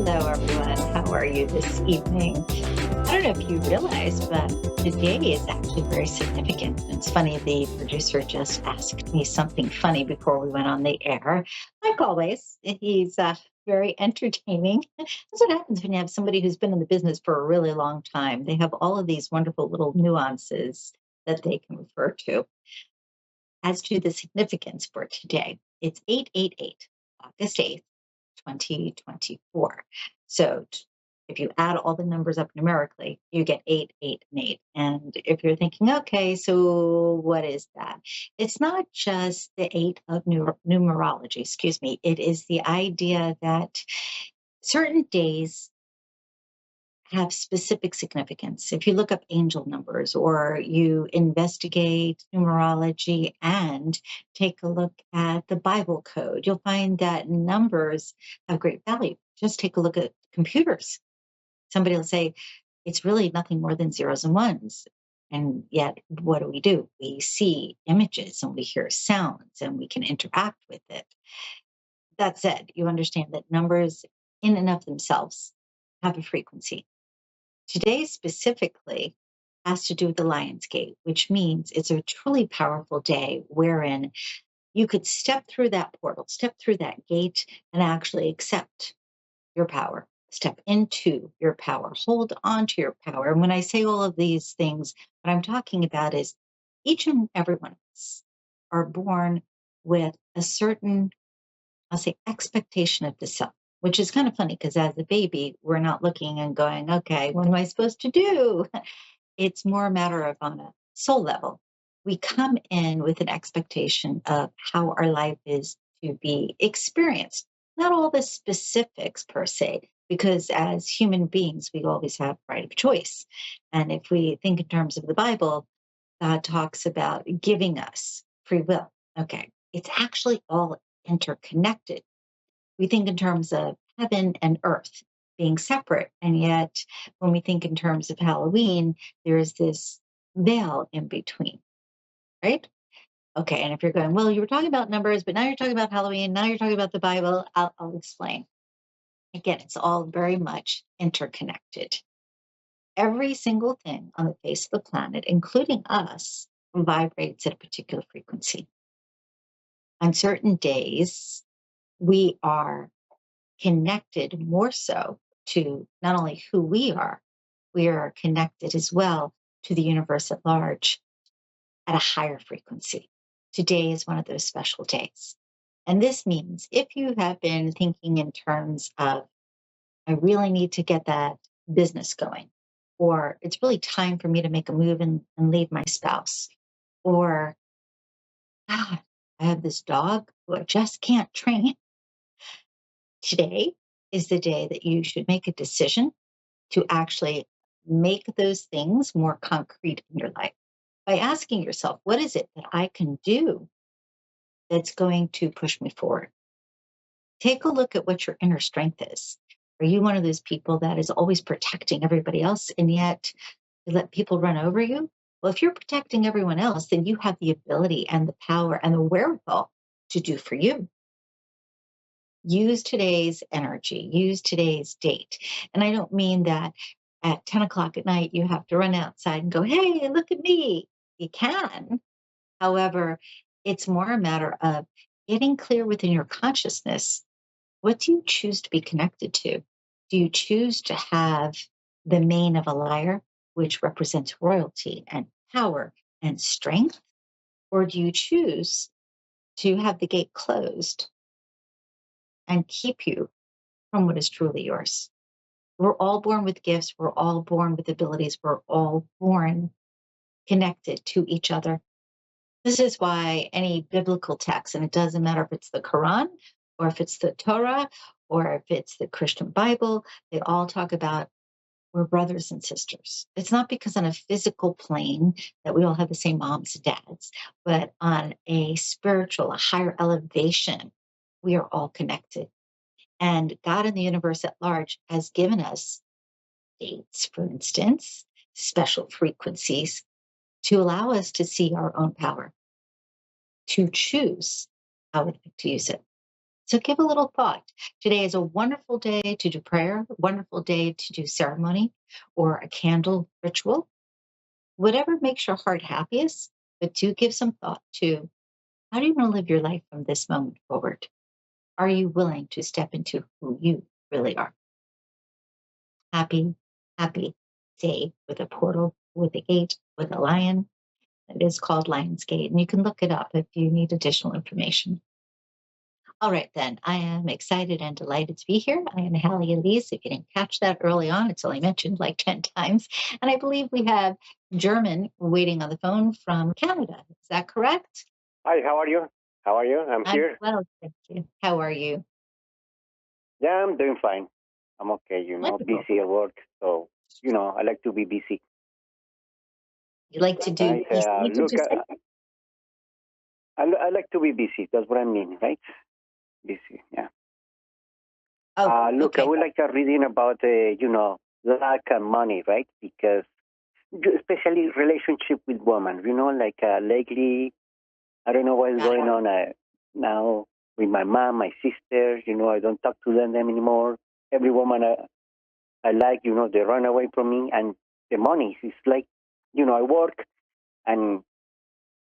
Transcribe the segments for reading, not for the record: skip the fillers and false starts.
Hello, everyone. How are you this evening? I don't know if you realize, but today is actually very significant. It's funny, the producer just asked me something funny before we went on the air. Like always, he's very entertaining. That's what happens when you have somebody who's been in the business for a really long time. They have all of these wonderful little nuances that they can refer to. As to the significance for today, it's 888, August 8th. 2024. So if you add all the numbers up numerically, you get 8, 8, and 8. And if you're thinking, okay, so what is that? It's not just the eight of numerology, excuse me. It is the idea that certain days have specific significance. If you look up angel numbers or you investigate numerology and take a look at the Bible code, you'll find that numbers have great value. Just take a look at computers. Somebody will say it's really nothing more than zeros and ones. And yet, what do? We see images and we hear sounds and we can interact with it. That said, you understand that numbers in and of themselves have a frequency. Today specifically has to do with the Lion's Gate, which means it's a truly powerful day wherein you could step through that portal, step through that gate, and actually accept your power, step into your power, hold on to your power. And when I say all of these things, what I'm talking about is each and every one of us are born with a certain, I'll say, expectation of the self, which is kind of funny because as a baby, we're not looking and going, okay, what am I supposed to do? It's more a matter of on a soul level. We come in with an expectation of how our life is to be experienced, not all the specifics per se, because as human beings, we always have right of choice. And if we think in terms of the Bible, God talks about giving us free will. Okay, it's actually all interconnected. We think in terms of heaven and earth being separate. And yet, when we think in terms of Halloween, there is this veil in between, right? Okay. And if you're going, well, you were talking about numbers, but now you're talking about Halloween, now you're talking about the Bible, I'll explain. Again, it's all very much interconnected. Every single thing on the face of the planet, including us, vibrates at a particular frequency. On certain days, we are connected more so to not only who we are connected as well to the universe at large at a higher frequency. Today is one of those special days. And this means if you have been thinking in terms of, I really need to get that business going, or it's really time for me to make a move and leave my spouse, or God, I have this dog who I just can't train. Today is the day that you should make a decision to actually make those things more concrete in your life by asking yourself, what is it that I can do that's going to push me forward? Take a look at what your inner strength is. Are you one of those people that is always protecting everybody else and yet you let people run over you? Well, if you're protecting everyone else, then you have the ability and the power and the wherewithal to do for you. Use today's energy, use today's date. And I don't mean that at 10 o'clock at night, you have to run outside and go, hey, look at me. You can. However, it's more a matter of getting clear within your consciousness. What do you choose to be connected to? Do you choose to have the mane of a liar, which represents royalty and power and strength? Or do you choose to have the gate closed and keep you from what is truly yours? We're all born with gifts. We're all born with abilities. We're all born connected to each other. This is why any biblical text, and it doesn't matter if it's the Quran or if it's the Torah or if it's the Christian Bible, they all talk about we're brothers and sisters. It's not because on a physical plane that we all have the same moms and dads, but on a spiritual, a higher elevation, we are all connected. And God and the universe at large has given us dates, for instance, special frequencies to allow us to see our own power, to choose how we'd like to use it. So give a little thought. Today is a wonderful day to do prayer, wonderful day to do ceremony or a candle ritual, whatever makes your heart happiest. But do give some thought to how do you want to live your life from this moment forward? Are you willing to step into who you really are? Happy, happy day with a portal, with a gate, with a lion. It is called Lion's Gate, and you can look it up if you need additional information. All right, then. I am excited and delighted to be here. I am Halley Elise. If you didn't catch that early on, it's only mentioned like 10 times. And I believe we have German waiting on the phone from Canada. Is that correct? Hi, how are you? How are you? I'm I'm here. well, thank you. How are you? Yeah, I'm doing fine. I'm okay, Wonderful. busy at work. So, I like to be busy. You like to do Right? PC, did Look, you say? I like to be busy. That's what I mean, right? Busy, yeah. Oh, Look, I okay. would like to reading about, lack and money, right? Because especially relationship with women, like lately, I don't know what is Got going it. on now with my mom, my sisters, I don't talk to them anymore. Every woman I like, they run away from me, and the money is like, I work and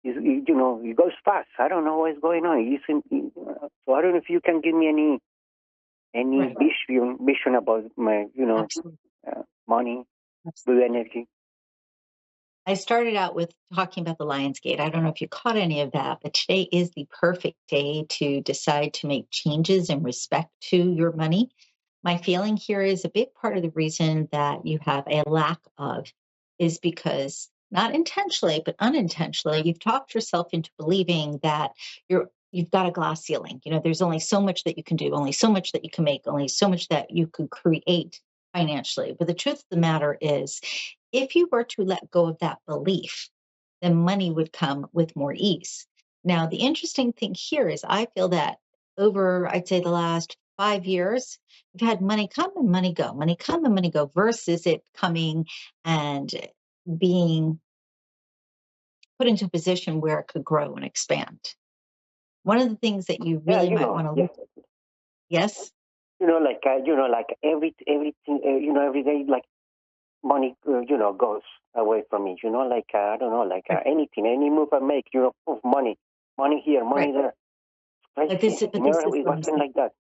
it goes fast. I don't know what's going on. So I don't know if you can give me any Right. vision about my, Absolutely. money, good Absolutely. energy. I started out with talking about the Lionsgate. I don't know if you caught any of that, but today is the perfect day to decide to make changes in respect to your money. My feeling here is a big part of the reason that you have a lack of is because not intentionally, but unintentionally, you've talked yourself into believing that you've got a glass ceiling. There's only so much that you can do, only so much that you can make, only so much that you could create financially. But the truth of the matter is, if you were to let go of that belief, then money would come with more ease. Now, the interesting thing here is I feel that over, I'd say, the last 5 years, we've had money come and money come and money go, versus it coming and being put into a position where it could grow and expand. One of the things that you Yeah, really might want to yeah, look at, yes, like everything, every day, like money, goes away from me. Like I don't know, like right, anything, any move I make, poof, money here, money right. there. Crazy. But this Never, is it what I'm wasn't saying. like that.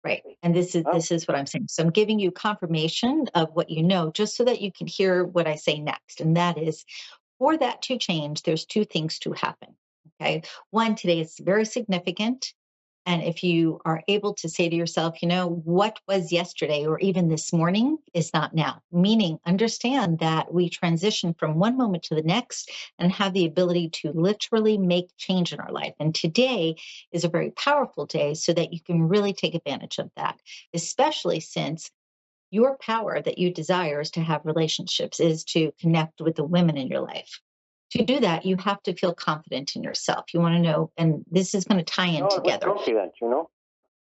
Right. And this is Oh, this is what I'm saying. So I'm giving you confirmation of what you know, just so that you can hear what I say next. And that is, for that to change, there's two things to happen. Okay. One, today is very significant. And if you are able to say to yourself, what was yesterday or even this morning is not now, meaning understand that we transition from one moment to the next and have the ability to literally make change in our life. And today is a very powerful day so that you can really take advantage of that, especially since your power that you desire is to have relationships, is to connect with the women in your life. To do that, you have to feel confident in yourself. You want to know, and this is going to tie in no, I was together. confident.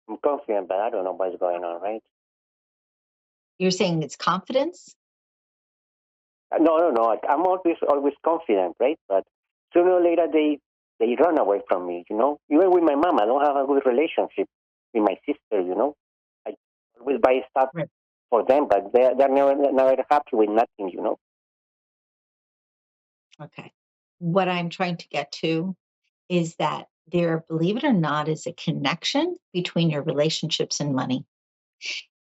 I'm confident, but I don't know what's going on, right? You're saying it's confidence? No, no, no. I'm always confident, right? But sooner or later, they run away from me. Even with my mom, I don't have a good relationship with my sister. I always buy stuff Right. for them, but they're never happy with nothing. Okay. What I'm trying to get to is that there, believe it or not, is a connection between your relationships and money.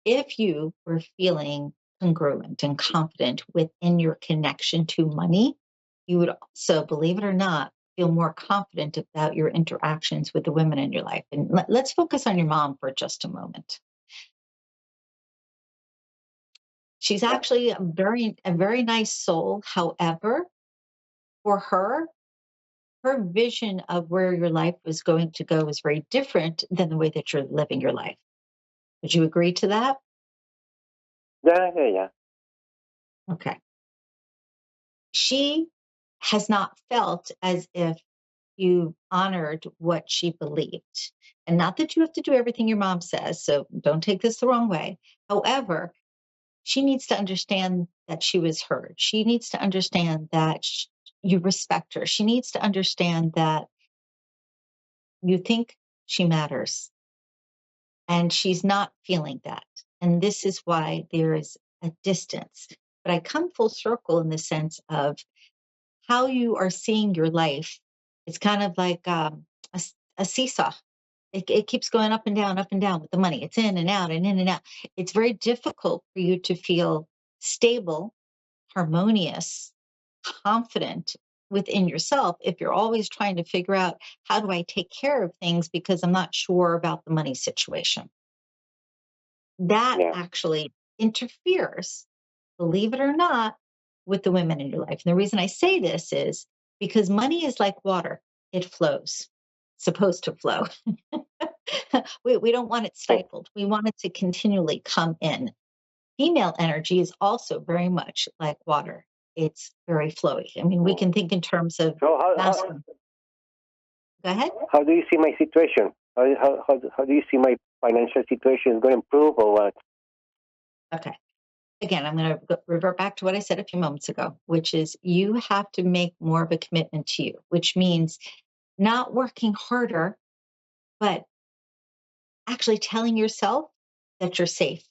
If you were feeling congruent and confident within your connection to money, you would also, believe it or not, feel more confident about your interactions with the women in your life. And let's focus on your mom for just a moment. She's Yeah, actually a very nice soul. However, for her vision of where your life was going to go is very different than the way that you're living your life. Would you agree to that? yeah, yeah, yeah. Okay. She has not felt as if you honored what she believed. And not that you have to do everything your mom says, so don't take this the wrong way. However, she needs to understand that she was heard. She needs to understand that you respect her. She needs to understand that you think she matters. And she's not feeling that. And this is why there is a distance. But I come full circle in the sense of how you are seeing your life. It's kind of like a seesaw. It keeps going up and down with the money. It's in and out and in and out. It's very difficult for you to feel stable, harmonious, confident within yourself if you're always trying to figure out, how do I take care of things because I'm not sure about the money situation. That Yeah. actually interferes, believe it or not, with the women in your life. And the reason I say this is because money is like water. It flows. It's supposed to flow. We don't want it Oh, stifled. We want it to continually come in. Female energy is also very much like water. It's very flowy. I mean, we oh. can think in terms of So masculine. Go ahead. how do you see my situation? How do you see my financial situation is going to improve or what? Okay. Again, I'm going to revert back to what I said a few moments ago, which is you have to make more of a commitment to you, which means not working harder, but actually telling yourself that you're safe.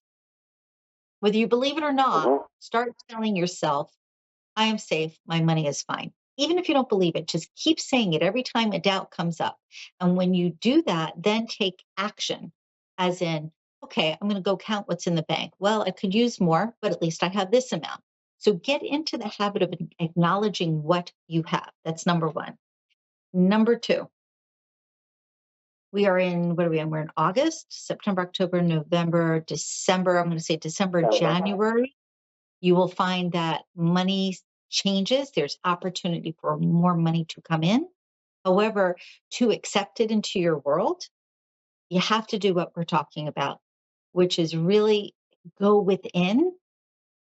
Whether you believe it or not, Mm-hmm. start telling yourself, I am safe. My money is fine. Even if you don't believe it, just keep saying it every time a doubt comes up. And when you do that, then take action, as in, okay, I'm going to go count what's in the bank. Well, I could use more, but at least I have this amount. So get into the habit of acknowledging what you have. That's number one. Number two, we are in, what are we in? We're in August, September, October, November, December. I'm going to say December, January. You will find that money changes. There's opportunity for more money to come in. However, to accept it into your world, you have to do what we're talking about, which is really go within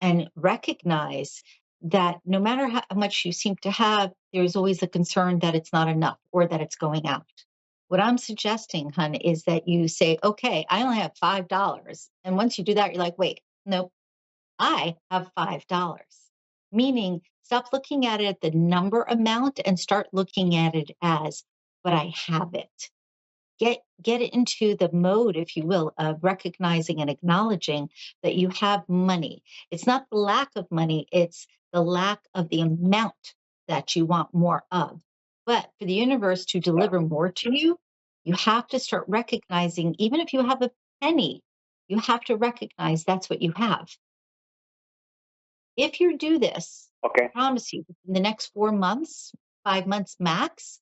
and recognize that no matter how much you seem to have, there's always a concern that it's not enough or that it's going out. What I'm suggesting, hun, is that you say, okay, I only have $5. And once you do that, you're like, wait, nope, I have $5. Meaning, stop looking at it at the number amount and start looking at it as, but I have it. Get it into the mode, if you will, of recognizing and acknowledging that you have money. It's not the lack of money, it's the lack of the amount that you want more of. But for the universe to deliver more to you, you have to start recognizing, even if you have a penny, you have to recognize that's what you have. If you do this, I Okay. promise you, in the next 4 months, 5 months max,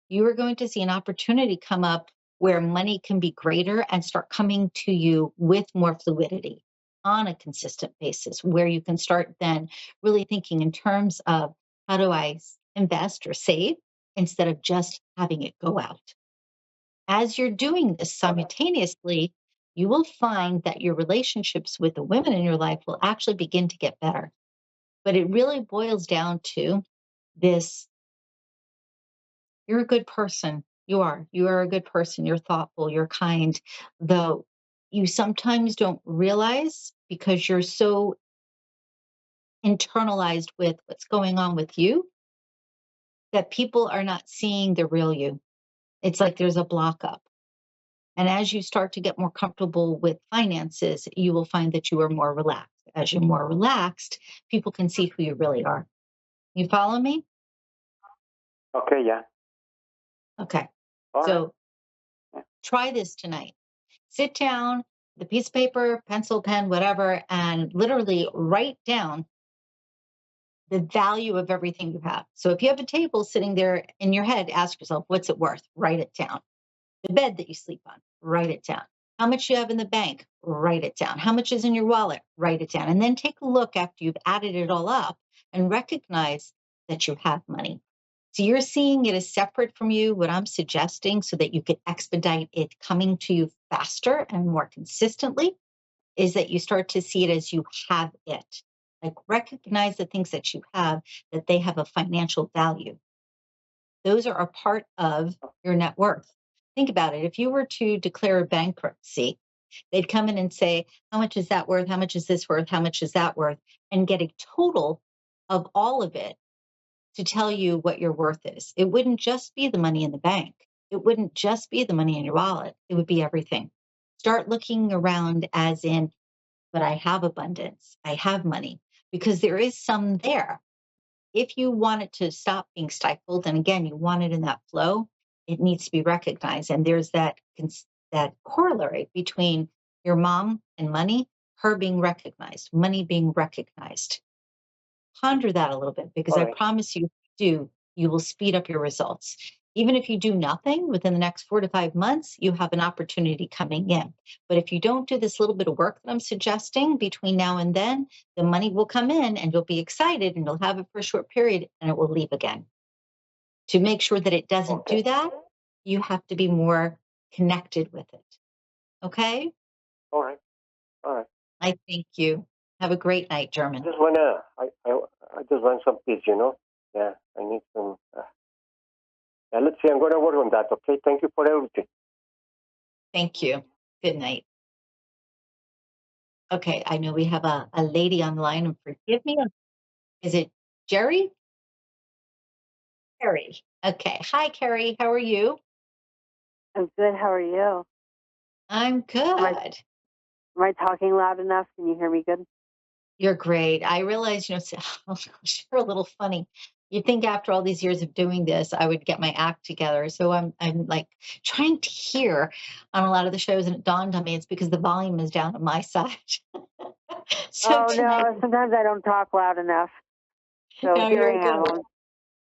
you are going to see an opportunity come up where money can be greater and start coming to you with more fluidity on a consistent basis, where you can start then really thinking in terms of, how do I invest or save instead of just having it go out. As you're doing this simultaneously, you will find that your relationships with the women in your life will actually begin to get better. But it really boils down to this: you're a good person. You are. You are a good person. You're thoughtful. You're kind. Though you sometimes don't realize, because you're so internalized with what's going on with you, that people are not seeing the real you. It's like there's a block up. And as you start to get more comfortable with finances, you will find that you are more relaxed. As you're more relaxed, people can see who you really are. You follow me? Okay. Yeah. Okay. All right. So try this tonight. Sit down, the piece of paper, pencil, pen, whatever, and literally write down the value of everything you have. So if you have a table sitting there in your head, ask yourself, what's it worth? Write it down. The bed that you sleep on, write it down. How much you have in the bank, write it down. How much is in your wallet, write it down. And then take a look after you've added it all up and recognize that you have money. So you're seeing it as separate from you, what I'm suggesting, so that you can expedite it coming to you faster and more consistently, is that you start to see it as you have it. Like, recognize the things that you have, that they have a financial value. Those are a part of your net worth. Think about it. If you were to declare a bankruptcy, they'd come in and say, how much is that worth? How much is this worth? How much is that worth? And get a total of all of it to tell you what your worth is. It wouldn't just be the money in the bank. it wouldn't just be the money in your wallet, it would be everything. Start looking around as in, but I have abundance, I have money, because there is some there. If you want it to stop being stifled, and again, you want it in that flow, it needs to be recognized. And there's that corollary between your mom and money, her being recognized, money being recognized. Ponder that a little bit, because All I right. promise you, if you do, you will speed up your results. Even if you do nothing within the next 4 to 5 months, you have an opportunity coming in. But if you don't do this little bit of work that I'm suggesting between now and then, the money will come in and you'll be excited and you'll have it for a short period and it will leave again. To make sure that it doesn't Okay. do that, you have to be more connected with it. Okay? All right. All right. I thank you. Have a great night, German. Just wanna. I just want some peace. Yeah. I need some. Yeah. Let's see. I'm gonna work on that. Okay. Thank you for everything. Thank you. Good night. Okay, I know we have a lady on the line, and forgive me. Is it Jerry? Carrie. Okay. Hi, Carrie. How are you? I'm good. How are you? I'm Am I good. am I talking loud enough? Can you hear me good? You're great. I realize, you're a little funny. You'd think after all these years of doing this, I would get my act together. So I'm like trying to hear on a lot of the shows, and it dawned on me it's because the volume is down on my side. So Oh tonight, no, sometimes I don't talk loud enough. So no, here you're I am. good. I'm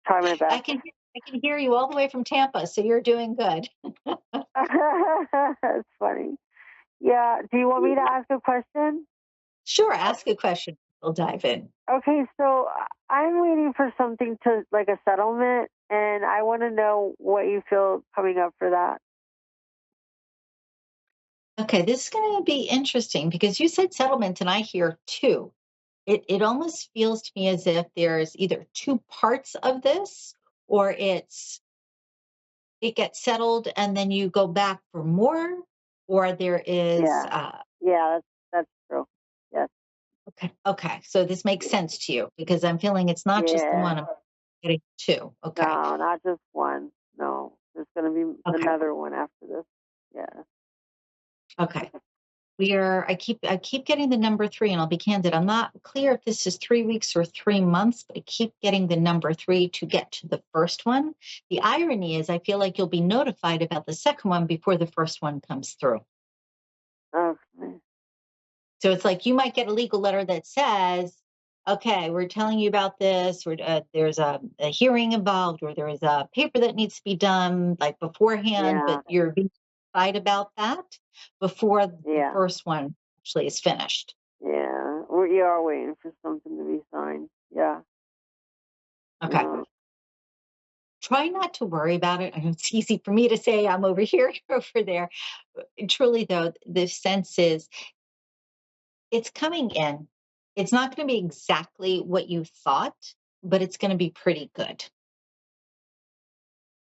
trying my I best. can I can hear you all the way from Tampa, so you're doing good. That's funny. Yeah. Do you want me to ask a question? Sure, ask a question. We'll dive in. Okay, so I'm waiting for something to like a settlement, and I want to know what you feel coming up for that. Okay, this is going to be interesting because you said settlement, and I hear two. It almost feels to me as if there's either two parts of this, or it gets settled and then you go back for more, or there is Yeah. Yeah, that's true. Yes. okay. So this makes sense to you because I'm feeling it's not just the one. Yeah. I'm getting two. Okay, No, not just one. No, there's going to be okay, another one after this. Yeah. okay. I keep getting the number three, and I'll be candid. I'm not clear if this is 3 weeks or 3 months, but I keep getting the number three to get to the first one. The irony is I feel like you'll be notified about the second one before the first one comes through. Okay. So it's like you might get a legal letter that says, okay, we're telling you about this, or there's a hearing involved, or there is a paper that needs to be done like beforehand, but Yeah. you're being notified about that before the Yeah. first one actually is finished. Yeah. We are waiting for something to be signed. Yeah. Okay. Yeah. Try not to worry about it. I know it's easy for me to say I'm over here, you're over there. Truly, though, the sense is it's coming in. It's not going to be exactly what you thought, but it's going to be pretty good.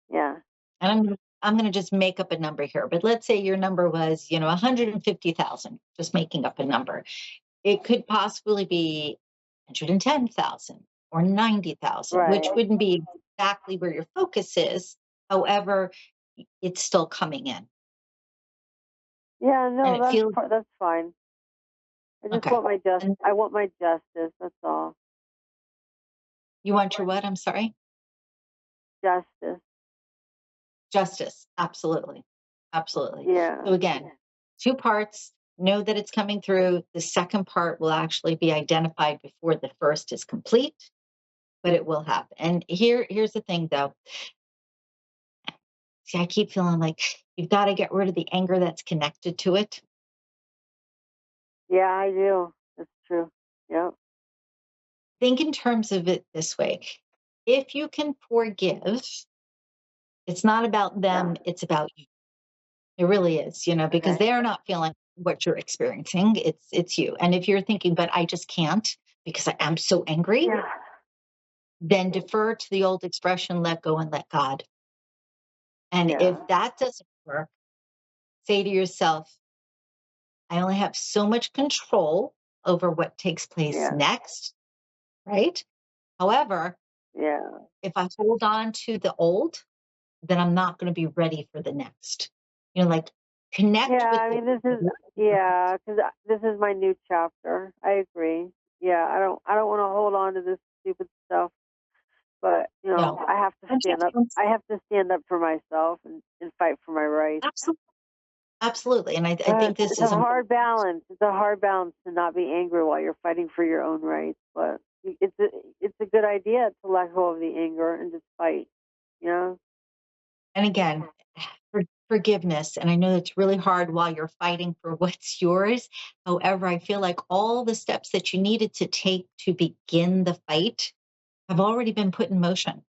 Yeah. And I'm going to just make up a number here, but let's say your number was, 150,000, just making up a number. It could possibly be 110,000 or 90,000, which Right. wouldn't be exactly where your focus is. However, it's still coming in. Yeah. And No, it feels that's fine. I just okay. want my And I want my justice. That's all. you want your what? I'm sorry. Justice. Justice. Absolutely. Absolutely. Yeah. So again, two parts. Know that it's coming through. The second part will actually be identified before the first is complete, but it will happen. And here's the thing though. See, I keep feeling like you've got to get rid of the anger that's connected to it. Yeah, I do. That's true. Yep. Think in terms of it this way. If you can forgive, it's not about Yeah. them, it's about you. It really is, because Okay. they're not feeling what you're experiencing. It's you. And if you're thinking, but I just can't because I am so angry, Yeah. then defer to the old expression, let go and let God. And Yeah. if that doesn't work, say to yourself, I only have so much control over what takes place Yeah. next, right? However, Yeah. if I hold on to the old, then I'm not going to be ready for the next. Like connect Yeah, with I the. mean, because this is my new chapter. I agree. Yeah, I don't want to hold on to this stupid stuff, but No, I have to and stand just up. I have to stand up for myself and fight for my rights. absolutely, absolutely. And I think this It's a is important. hard balance. It's a hard balance to not be angry while you're fighting for your own rights, but it's a good idea to let go of the anger and just fight. You know? And again, forgiveness. And I know it's really hard while you're fighting for what's yours. However, I feel like all the steps that you needed to take to begin the fight have already been put in motion.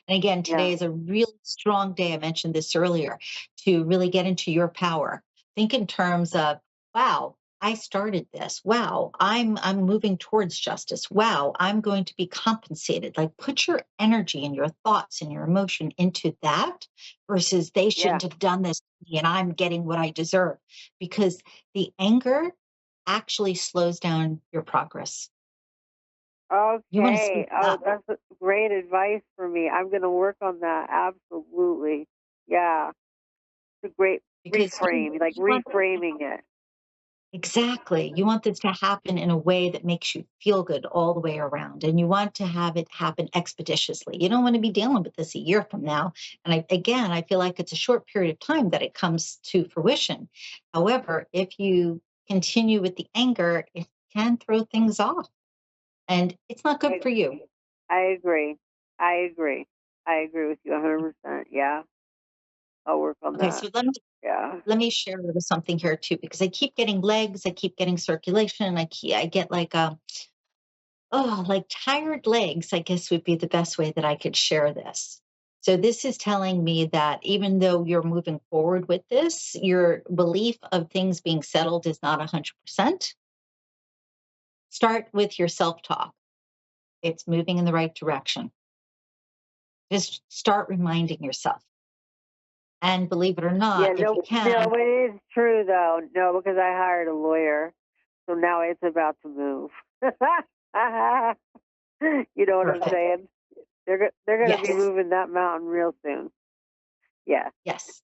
And again, Yeah. today is a really strong day. I mentioned this earlier, to really get into your power. Think in terms of, wow, I started this. Wow, I'm moving towards justice. Wow, I'm going to be compensated. Like put your energy and your thoughts and your emotion into that versus they Yeah. shouldn't have done this to me and I'm getting what I deserve. Because the anger actually slows down your progress. You want to speak Okay. Oh, up that's great advice for me. I'm going to work on that. Absolutely. Yeah. It's a great because reframe, like you want. reframing it. Exactly. You want this to happen in a way that makes you feel good all the way around. And you want to have it happen expeditiously. You don't want to be dealing with this a year from now. And I feel like it's a short period of time that it comes to fruition. However, if you continue with the anger, it can throw things off. And it's not good I, for you. I agree. I agree. I agree with you 100%. Yeah. I'll work on Okay, that. so Yeah. let me share a little something here too, because I keep getting legs, I keep getting circulation, I get like like tired legs, I guess would be the best way that I could share this. So this is telling me that even though you're moving forward with this, your belief of things being settled is not 100%. Start with your self-talk. It's moving in the right direction. Just start reminding yourself. And believe it or Yeah. not, if you No, can, but it is true though. No, because I hired a lawyer. So now it's about to move. You know what I'm perfect. saying? They're going to be Yes, moving that mountain real soon. Yeah. yes.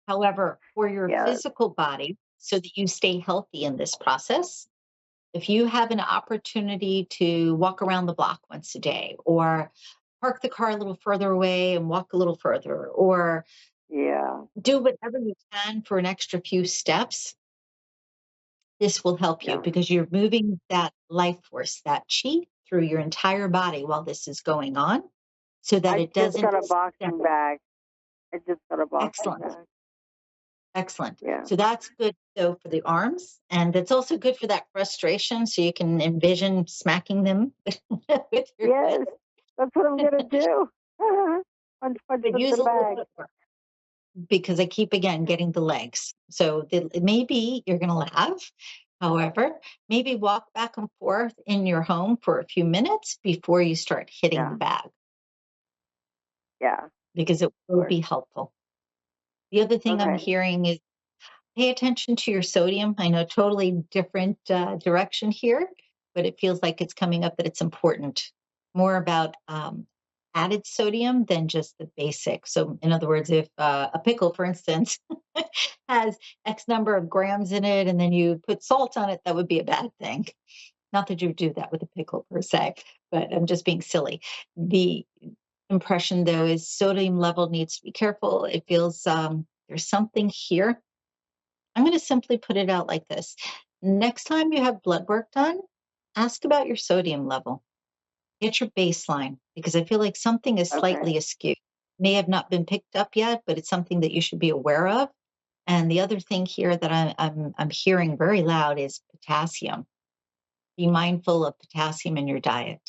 However, for your Yeah. physical body, so that you stay healthy in this process, if you have an opportunity to walk around the block once a day, or park the car a little further away and walk a little further, or Yeah. do whatever you can for an extra few steps, this will help you Yeah. because you're moving that life force, that chi, through your entire body while this is going on so that I it just doesn't got a step. boxing bag. I just got a boxing Excellent. bag. Excellent. Yeah. So that's good though for the arms. And it's also good for that frustration. So you can envision smacking them with your fist. Yes. That's what I'm going to do. Punch, punch But with use the a little bag. footwork because I keep again getting the legs. So maybe you're going to laugh. However, maybe walk back and forth in your home for a few minutes before you start hitting the Yeah. bag Yeah. Of because it will course. be helpful. The other thing I'm Okay. hearing is pay attention to your sodium. I know totally different direction here, but it feels like it's coming up that it's important. More about added sodium than just the basic. So, in other words, if a pickle, for instance, has X number of grams in it, and then you put salt on it, that would be a bad thing. Not that you would do that with a pickle per se, but I'm just being silly. The impression, though, is sodium level needs to be careful. It feels there's something here. I'm going to simply put it out like this. Next time you have blood work done, ask about your sodium level. Get your baseline because I feel like something is Okay. slightly askew. May have not been picked up yet, but it's something that you should be aware of. And the other thing here that I'm hearing very loud is potassium. Be mindful of potassium in your diet.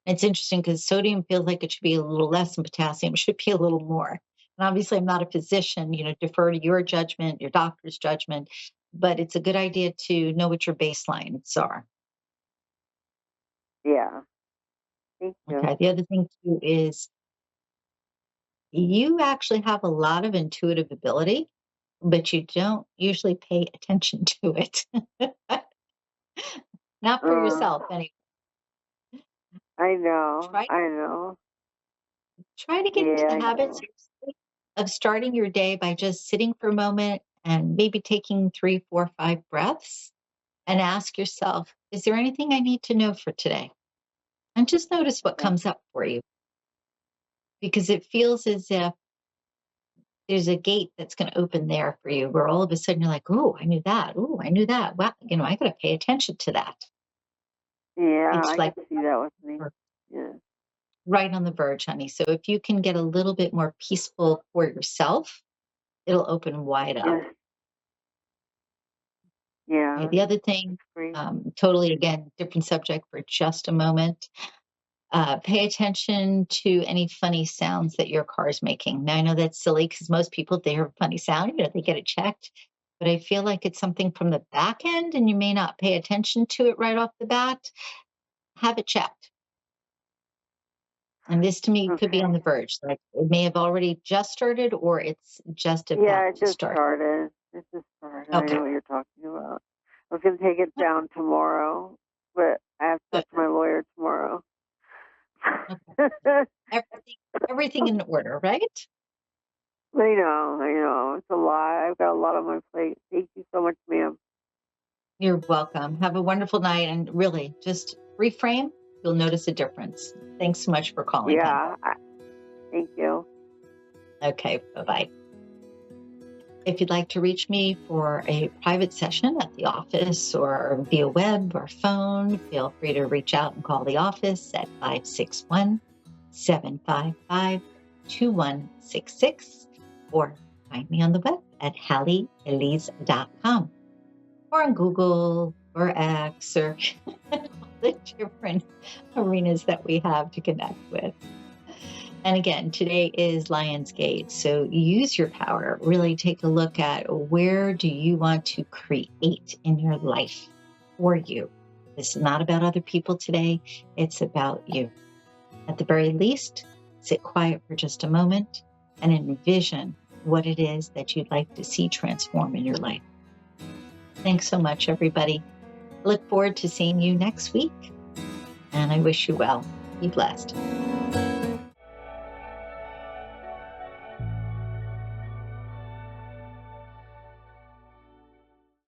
It's interesting because sodium feels like it should be a little less and potassium should be a little more. And obviously, I'm not a physician, defer to your judgment, your doctor's judgment, but it's a good idea to know what your baselines are. Yeah. Thank you. Okay. The other thing too is you actually have a lot of intuitive ability, but you don't usually pay attention to it. Not for Uh, yourself, anyway. I know. Try I know. Try to get into Yeah, the I habit know. of starting your day by just sitting for a moment and maybe taking 3, 4, 5 breaths and ask yourself, is there anything I need to know for today? And just notice what Yeah. comes up for you because it feels as if there's a gate that's going to open there for you where all of a sudden you're like, oh, I knew that. Oh, I knew that. Wow, I got to pay attention to that. Yeah, It's I like could see that with me. Yeah. right on the verge, honey. So if you can get a little bit more peaceful for yourself, it'll open wide up. Yeah. Okay, Yeah. the other thing, That's great. totally again, different subject for just a moment. Pay attention to any funny sounds that your car is making. Now, I know that's silly because most people, if they hear a funny sound, they get it checked. But I feel like it's something from the back end and you may not pay attention to it right off the bat. Have it checked. And this to me could be on Okay. the verge. Like it may have already just started or it's just about Yeah, it to just start. started. It just started. I Okay. know what you're talking about. I was going to take it down tomorrow, but I have to Good. talk to my lawyer tomorrow. Okay. Everything, everything in order, right? I know. It's a lot. I've got a lot on my plate. Thank you so much, ma'am. You're welcome. Have a wonderful night and really just reframe. You'll notice a difference. Thanks so much for calling, hon. Yeah. Thank you. Okay, bye-bye. If you'd like to reach me for a private session at the office or via web or phone, feel free to reach out and call the office at 561-755-2166 or find me on the web at HalleyElise.com or on Google or X or all the different arenas that we have to connect with. And again, today is Lionsgate. So use your power. Really take a look at where do you want to create in your life for you. This is not about other people today. It's about you. At the very least, sit quiet for just a moment and envision what it is that you'd like to see transform in your life. Thanks so much, everybody. I look forward to seeing you next week. And I wish you well. Be blessed.